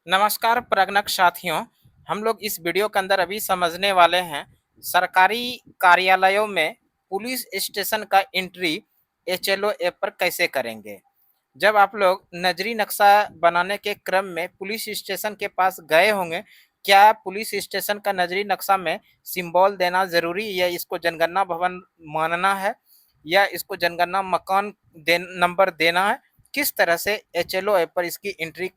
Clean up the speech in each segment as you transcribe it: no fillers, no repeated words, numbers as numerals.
नमस्कार प्रगणक साथियों। हम लोग इस वीडियो के अंदर अभी समझने वाले हैं सरकारी कार्यालयों में पुलिस स्टेशन का एंट्री एचएलओ ऐप पर कैसे करेंगे। जब आप लोग नजरी नक्शा बनाने के क्रम में पुलिस स्टेशन के पास गए होंगे, क्या पुलिस स्टेशन का नजरी नक्शा में सिंबल देना जरूरी या इसको जनगणना भवन मानना है या इसको जनगणना मकान नंबर देना है, किस तरह से एचएलओ ऐप पर इसकी एंट्री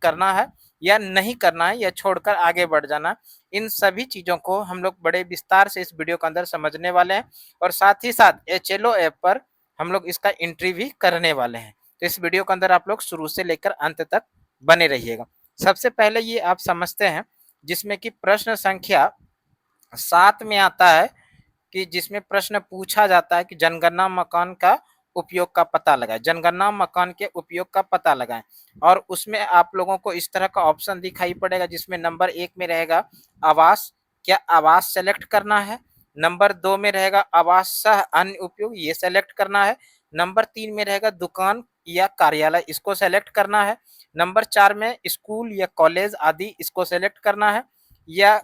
करना है या नहीं करना है या छोड़कर आगे बढ़ जाना है, इन सभी चीज़ों को हम लोग बड़े विस्तार से इस वीडियो के अंदर समझने वाले हैं और साथ ही साथ एचएलओ ऐप पर हम लोग इसका एंट्री भी करने वाले हैं। तो इस वीडियो के अंदर आप लोग शुरू से लेकर अंत तक बने रहिएगा। सबसे पहले ये आप समझते हैं जिसमें कि प्रश्न संख्या 7 में आता है कि जिसमें प्रश्न पूछा जाता है कि जनगणना मकान का उपयोग का पता लगाएं, जनगणना मकान के उपयोग का पता लगाएं। और उसमें आप लोगों को इस तरह का ऑप्शन दिखाई पड़ेगा जिसमें नंबर 1 में रहेगा आवास, क्या आवास सेलेक्ट करना है। नंबर 2 में रहेगा आवास सह अन्य उपयोग, ये सेलेक्ट करना है। नंबर 3 में रहेगा दुकान या कार्यालय, इसको सेलेक्ट करना है। नंबर 4 में स्कूल या कॉलेज आदि, इसको सेलेक्ट करना है। या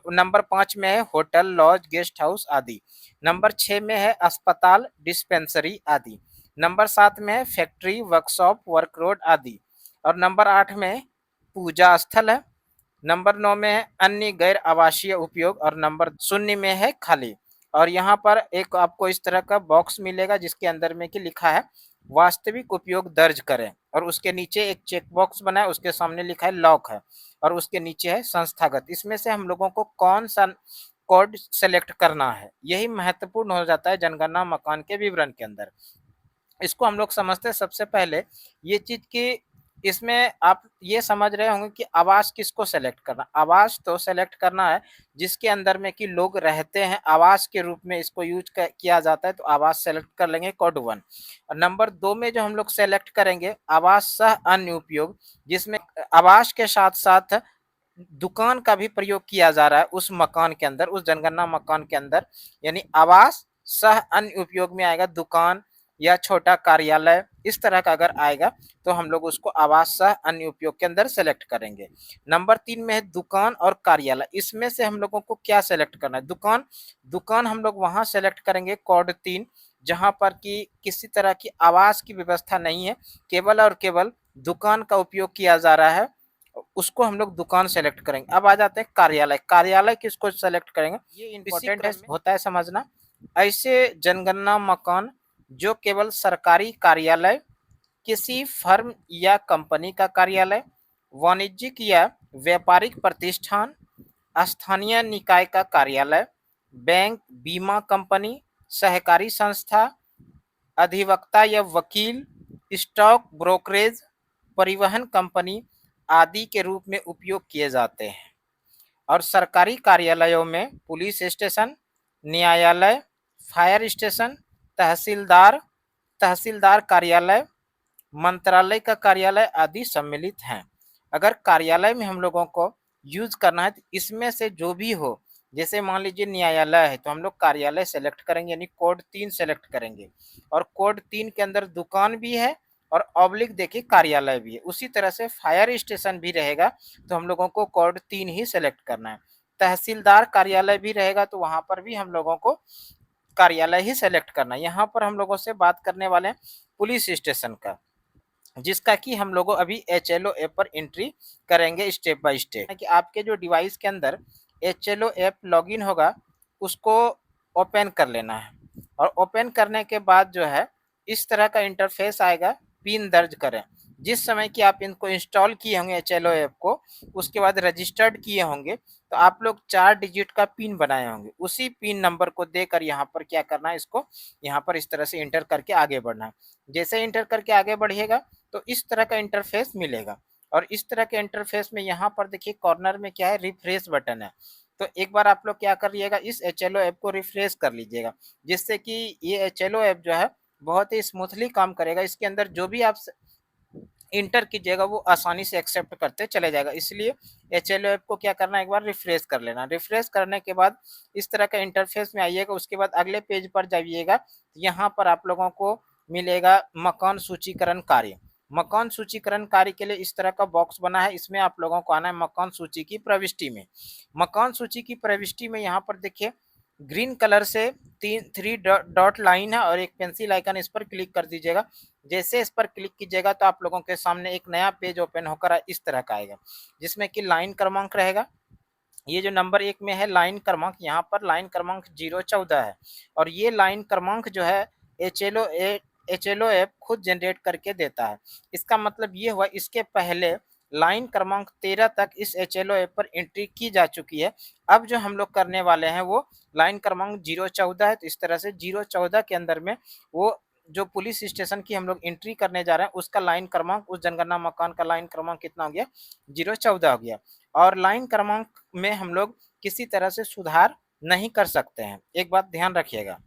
नंबर 5 में है होटल लॉज गेस्ट हाउस आदि। नंबर 6 में है अस्पताल डिस्पेंसरी आदि। नंबर 7 में है फैक्ट्री वर्कशॉप वर्क रोड आदि। और नंबर 8 में पूजा स्थल है। नंबर 9 में है अन्य गैर आवासीय उपयोग और नंबर 0 में है खाली। और यहाँ पर एक आपको इस तरह का बॉक्स मिलेगा जिसके अंदर में कि लिखा है वास्तविक उपयोग दर्ज करें और उसके नीचे एक चेक बॉक्स बना है, उसके सामने लिखा है लॉक है और उसके नीचे है संस्थागत। इसमें से हम लोगों को कौन सा कोड सेलेक्ट करना है, यही महत्वपूर्ण हो जाता है जनगणना मकान के विवरण के अंदर। इसको हम लोग समझते हैं सबसे पहले ये चीज कि इसमें आप ये समझ रहे होंगे कि आवास किसको सेलेक्ट करना। आवास तो सेलेक्ट करना है जिसके अंदर में कि लोग रहते हैं, आवास के रूप में इसको यूज किया जाता है, तो आवास सेलेक्ट कर लेंगे कोड 1। और नंबर 2 में जो हम लोग सेलेक्ट करेंगे आवास सह अन्य उपयोग, जिसमें आवास के साथ साथ दुकान का भी प्रयोग किया जा रहा है उस मकान के अंदर, उस जनगणना मकान के अंदर, यानी आवास सह अन्य उपयोग में आएगा दुकान या छोटा कार्यालय, इस तरह का अगर आएगा तो हम लोग उसको आवास सह अन्य उपयोग के अंदर सेलेक्ट करेंगे। नंबर 3 में है दुकान और कार्यालय, इसमें से हम लोगों को क्या सेलेक्ट करना है। दुकान, दुकान हम लोग वहां सेलेक्ट करेंगे कोड 3 जहां पर कि किसी तरह की आवास की व्यवस्था नहीं है, केवल और केवल दुकान का उपयोग किया जा रहा है, उसको हम लोग दुकान सेलेक्ट करेंगे। अब आ जाते हैं कार्यालय, कार्यालय किसको सेलेक्ट करेंगे, ये इंपॉर्टेंट है, होता है समझना। ऐसे जनगणना मकान जो केवल सरकारी कार्यालय, किसी फर्म या कंपनी का कार्यालय, वाणिज्यिक या व्यापारिक प्रतिष्ठान, स्थानीय निकाय का कार्यालय, बैंक, बीमा कंपनी, सहकारी संस्था, अधिवक्ता या वकील, स्टॉक ब्रोकरेज, परिवहन कंपनी आदि के रूप में उपयोग किए जाते हैं। और सरकारी कार्यालयों में पुलिस स्टेशन, न्यायालय, फायर स्टेशन, तहसीलदार, तहसीलदार कार्यालय, मंत्रालय का कार्यालय आदि सम्मिलित हैं। अगर कार्यालय में हम लोगों को यूज करना है तो इसमें से जो भी हो, जैसे मान लीजिए न्यायालय है तो हम लोग कार्यालय सेलेक्ट करेंगे यानी कोड 3 सेलेक्ट करेंगे। और कोड 3 के अंदर दुकान भी है और ऑब्लिक देखिए कार्यालय भी है। उसी तरह से फायर स्टेशन भी रहेगा तो हम लोगों को कोड 3 ही सेलेक्ट करना है। तहसीलदार कार्यालय भी रहेगा तो वहां पर भी हम लोगों को कार्यालय ही सेलेक्ट करना है। यहाँ पर हम लोगों से बात करने वाले हैं पुलिस स्टेशन का, जिसका कि हम लोग अभी एचएलओ ऐप पर एंट्री करेंगे स्टेप बाय स्टेप। कि आपके जो डिवाइस के अंदर एचएलओ ऐप लॉगिन होगा उसको ओपन कर लेना है और ओपन करने के बाद जो है इस तरह का इंटरफेस आएगा, पिन दर्ज करें। जिस समय कि आप इनको इंस्टॉल किए होंगे एचएलओ ऐप को, उसके बाद रजिस्टर्ड किए होंगे तो आप लोग 4 डिजिट का पिन बनाए होंगे, उसी पिन नंबर को देकर यहाँ पर क्या करना है, इसको यहाँ पर इस तरह से इंटर करके आगे बढ़ना है। जैसे इंटर करके आगे बढ़िएगा तो इस तरह का इंटरफेस मिलेगा। और इस तरह के इंटरफेस में यहाँ पर देखिए कॉर्नर में क्या है, रिफ्रेश बटन है। तो एक बार आप लोग क्या करिएगा, इस एचएलओ ऐप को रिफ्रेश कर लीजिएगा जिससे कि ये एचएलओ ऐप जो है बहुत ही स्मूथली काम करेगा। इसके अंदर जो भी आप इंटर कीजिएगा वो आसानी से एक्सेप्ट करते चले जाएगा। इसलिए एचएलओ ऐप को क्या करना है, एक बार रिफ्रेश कर लेना। रिफ्रेश करने के बाद इस तरह का इंटरफेस में आइएगा। उसके बाद अगले पेज पर जाइएगा, यहाँ पर आप लोगों को मिलेगा मकान सूचीकरण कार्य। मकान सूचीकरण कार्य के लिए इस तरह का बॉक्स बना है, इसमें आप लोगों को आना है मकान सूची की प्रविष्टि में। मकान सूची की प्रविष्टि में यहाँ पर देखिए ग्रीन कलर से थ्री डॉट लाइन है और एक पेंसिल आइकन, इस पर क्लिक कर दीजिएगा। जैसे इस पर क्लिक कीजिएगा तो आप लोगों के सामने एक नया पेज ओपन होकर इस तरह का आएगा, जिसमें कि लाइन क्रमांक रहेगा। ये जो नंबर 1 में है लाइन क्रमांक, यहाँ पर लाइन क्रमांक 014 है और ये लाइन क्रमांक जो है एचएलओ ऐप खुद जनरेट करके देता है। इसका मतलब ये हुआ इसके पहले लाइन क्रमांक 13 तक इस एचएलओ ऐप पर एंट्री की जा चुकी है। अब जो हम लोग करने वाले हैं वो लाइन क्रमांक 014 है, तो इस तरह से 014 के अंदर में वो जो पुलिस स्टेशन की हम लोग एंट्री करने जा रहे हैं उसका लाइन क्रमांक, उस जनगणना मकान का लाइन क्रमांक कितना हो गया, 014 हो गया। और लाइन क्रमांक में हम लोग किसी तरह से सुधार नहीं कर सकते हैं, एक बात ध्यान रखिएगा।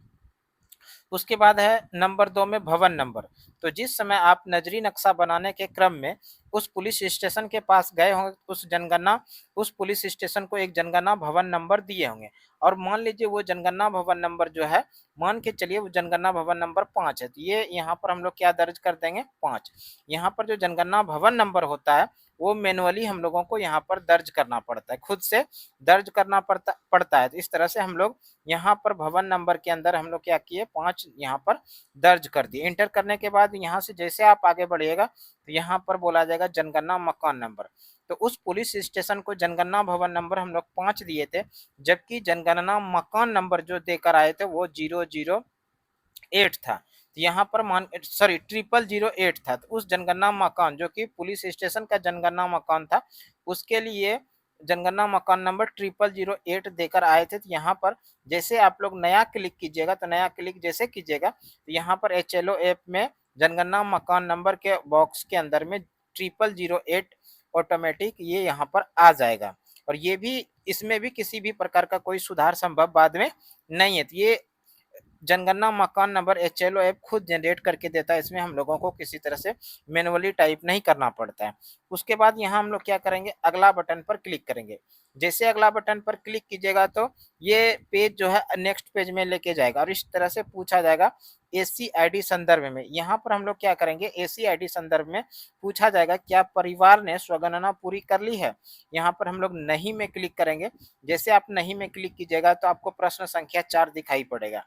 उसके बाद है नंबर 2 में भवन नंबर। तो जिस समय आप नजरी नक्शा बनाने के क्रम में उस पुलिस स्टेशन के पास गए होंगे, उस पुलिस स्टेशन को एक जनगणना भवन नंबर दिए होंगे और मान लीजिए वो जनगणना भवन नंबर जो है, मान के चलिए वो जनगणना भवन नंबर 5 है, तो ये यहाँ पर हम लोग क्या दर्ज कर देंगे, 5। यहाँ पर जो जनगणना भवन नंबर होता है वो मैनुअली हम लोगों को यहाँ पर दर्ज करना पड़ता है, खुद से दर्ज करना पड़ता है। तो इस तरह से हम लोग यहाँ पर भवन नंबर के अंदर हम लोग क्या किए, 5 यहाँ पर दर्ज कर दिए। इंटर करने के बाद यहाँ से जैसे आप आगे बढ़िएगा तो यहाँ पर बोला जाएगा जनगणना मकान नंबर। तो उस पुलिस स्टेशन को जनगणना भवन नंबर हम लोग 5 दिए थे, जबकि जनगणना मकान नंबर जो देकर आए थे वो 008 था। तो यहाँ पर 0008 था। तो उस जनगणना मकान जो कि पुलिस स्टेशन का जनगणना मकान था, उसके लिए जनगणना मकान नंबर 0008 देकर आए थे। तो यहाँ पर जैसे आप लोग नया क्लिक कीजिएगा, तो नया क्लिक जैसे कीजिएगा तो यहाँ पर एचएलओ ऐप में जनगणना मकान नंबर के बॉक्स के अंदर में 0008 ऑटोमेटिक ये यहाँ पर आ जाएगा। और ये भी, इसमें भी किसी भी प्रकार का कोई सुधार संभव बाद में नहीं है। तो ये जनगणना मकान नंबर एचएलओ ऐप खुद जनरेट करके देता है, इसमें हम लोगों को किसी तरह से मैनुअली टाइप नहीं करना पड़ता है। उसके बाद यहाँ हम लोग क्या करेंगे, अगला बटन पर क्लिक करेंगे। जैसे अगला बटन पर क्लिक कीजिएगा तो ये पेज जो है नेक्स्ट पेज में लेके जाएगा और इस तरह से पूछा जाएगा एसी आईडी संदर्भ में। यहाँ पर हम लोग क्या करेंगे, एसी आईडी संदर्भ में पूछा जाएगा क्या परिवार ने स्वगणना पूरी कर ली है। यहाँ पर हम लोग नहीं में क्लिक करेंगे। जैसे आप नहीं में क्लिक कीजिएगा तो आपको प्रश्न संख्या 4 दिखाई पड़ेगा।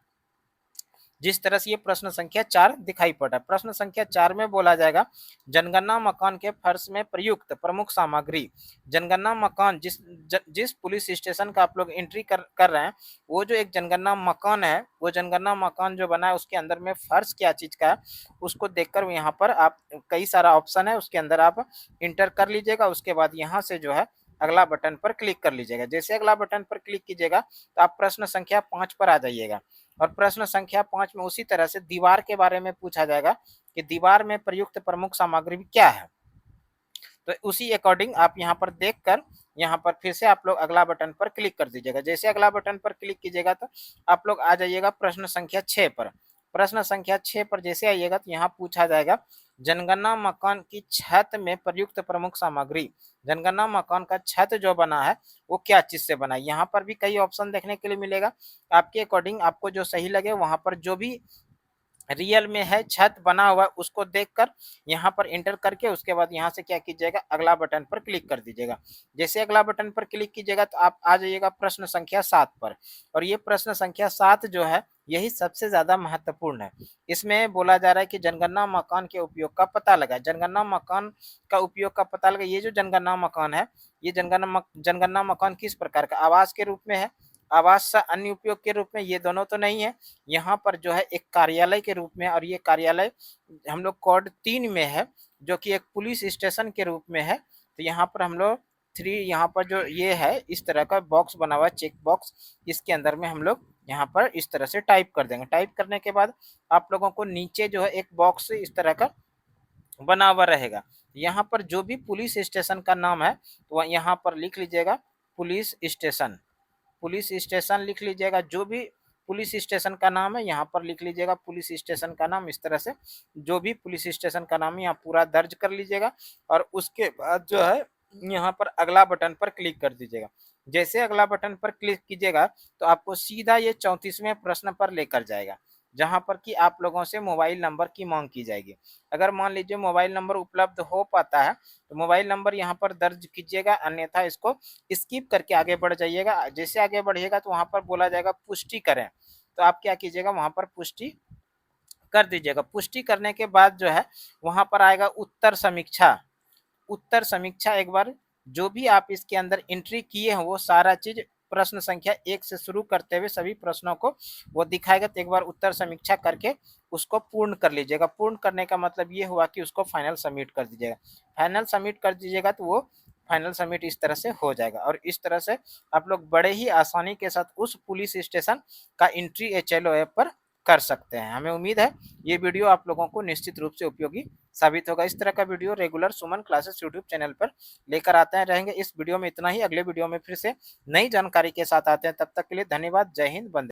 जिस तरह से ये प्रश्न संख्या 4 दिखाई पड़ रहा है, प्रश्न संख्या 4 में बोला जाएगा जनगणना मकान के फर्श में प्रयुक्त प्रमुख सामग्री। जनगणना मकान जिस पुलिस स्टेशन का आप लोग एंट्री कर रहे हैं, वो जो एक जनगणना मकान है, वो जनगणना मकान जो बना है उसके अंदर में फर्श क्या चीज का है उसको देखकर यहाँ पर आप कई सारा ऑप्शन है, उसके अंदर आप इंटर कर लीजिएगा। उसके बाद यहाँ से जो है अगला बटन पर क्लिक कर लीजिएगा। जैसे अगला बटन पर क्लिक कीजिएगा तो आप प्रश्न संख्या 5 पर आ जाइएगा और प्रश्न संख्या 5 में उसी तरह से दीवार के बारे में पूछा जाएगा कि दीवार में प्रयुक्त प्रमुख सामग्री क्या है। तो उसी अकॉर्डिंग आप यहाँ पर देखकर यहाँ पर फिर से आप लोग अगला बटन पर क्लिक कर दीजिएगा। जैसे अगला बटन पर क्लिक कीजिएगा तो आप लोग आ जाइएगा प्रश्न संख्या 6 पर। प्रश्न संख्या 6 पर जैसे आइएगा तो यहाँ पूछा जाएगा जनगणना मकान की छत में प्रयुक्त प्रमुख सामग्री। जनगणना मकान का छत जो बना है वो क्या चीज से बना है। यहाँ पर भी कई ऑप्शन देखने के लिए मिलेगा, आपके अकॉर्डिंग आपको जो सही लगे वहां पर जो भी रियल में है छत बना हुआ उसको देखकर यहाँ पर एंटर करके उसके बाद यहाँ से क्या कीजिएगा, अगला बटन पर क्लिक कर दीजिएगा। जैसे अगला बटन पर क्लिक कीजिएगा तो आप आ जाइएगा प्रश्न संख्या 7 पर। और ये प्रश्न संख्या 7 जो है यही सबसे ज्यादा महत्वपूर्ण है। इसमें बोला जा रहा है कि जनगणना मकान के उपयोग का पता लगाए। जनगणना मकान का उपयोग का पता लगाए। ये जो जनगणना मकान है, ये जनगणना मकान किस प्रकार का, आवास के रूप में है, आवास का अन्य उपयोग के रूप में, ये दोनों तो नहीं है। यहाँ पर जो है एक कार्यालय के रूप में, और ये कार्यालय हम लोग कोड 3 में है जो कि एक पुलिस स्टेशन के रूप में है। तो यहाँ पर हम लोग 3 यहाँ पर जो ये है इस तरह का बॉक्स बना हुआ है, चेक बॉक्स, इसके अंदर में हम लोग यहाँ पर इस तरह से टाइप कर देंगे। टाइप करने के बाद आप लोगों को नीचे जो है एक बॉक्स इस तरह का बना हुआ रहेगा। यहाँ पर जो भी पुलिस स्टेशन का नाम है तो यहाँ पर लिख लीजिएगा पुलिस स्टेशन। पुलिस स्टेशन लिख लीजिएगा, जो भी पुलिस स्टेशन का नाम है यहाँ पर लिख लीजिएगा पुलिस स्टेशन का नाम। इस तरह से जो भी पुलिस स्टेशन का नाम है यहाँ पूरा दर्ज कर लीजिएगा और उसके बाद जो है यहाँ पर अगला बटन पर क्लिक कर दीजिएगा। जैसे अगला बटन पर क्लिक कीजिएगा तो आपको सीधा ये 34वें प्रश्न पर लेकर जाएगा। जहां पर कि आप लोगों से मोबाइल नंबर की मांग की जाएगी। अगर मान लीजिए मोबाइल नंबर उपलब्ध हो पाता है तो मोबाइल नंबर यहाँ पर दर्ज कीजिएगा, अन्यथा इसको स्किप करके आगे बढ़ जाइएगा। जैसे आगे बढ़िएगा तो वहां पर बोला जाएगा पुष्टि करें, तो आप क्या कीजिएगा वहां पर पुष्टि कर दीजिएगा। पुष्टि करने के बाद जो है वहां पर आएगा उत्तर समीक्षा। उत्तर समीक्षा एक बार जो भी आप इसके अंदर एंट्री किए हैं वो सारा चीज प्रश्न संख्या 1 से शुरू करते हुए सभी प्रश्नों को वो दिखाएगा, तो एक बार उत्तर समीक्षा करके उसको पूर्ण कर लीजिएगा। पूर्ण करने का मतलब ये हुआ कि उसको फाइनल सबमिट कर दीजिएगा। फाइनल सबमिट कर दीजिएगा तो वो फाइनल सबमिट इस तरह से हो जाएगा, और इस तरह से आप लोग बड़े ही आसानी के साथ उस पुलिस स्टेशन का एंट्री एचएलओ ऐप पर कर सकते हैं। हमें उम्मीद है ये वीडियो आप लोगों को निश्चित रूप से उपयोगी साबित होगा। इस तरह का वीडियो रेगुलर सुमन क्लासेस यूट्यूब चैनल पर लेकर आते हैं रहेंगे। इस वीडियो में इतना ही, अगले वीडियो में फिर से नई जानकारी के साथ आते हैं। तब तक के लिए धन्यवाद। जय हिंद, वंदे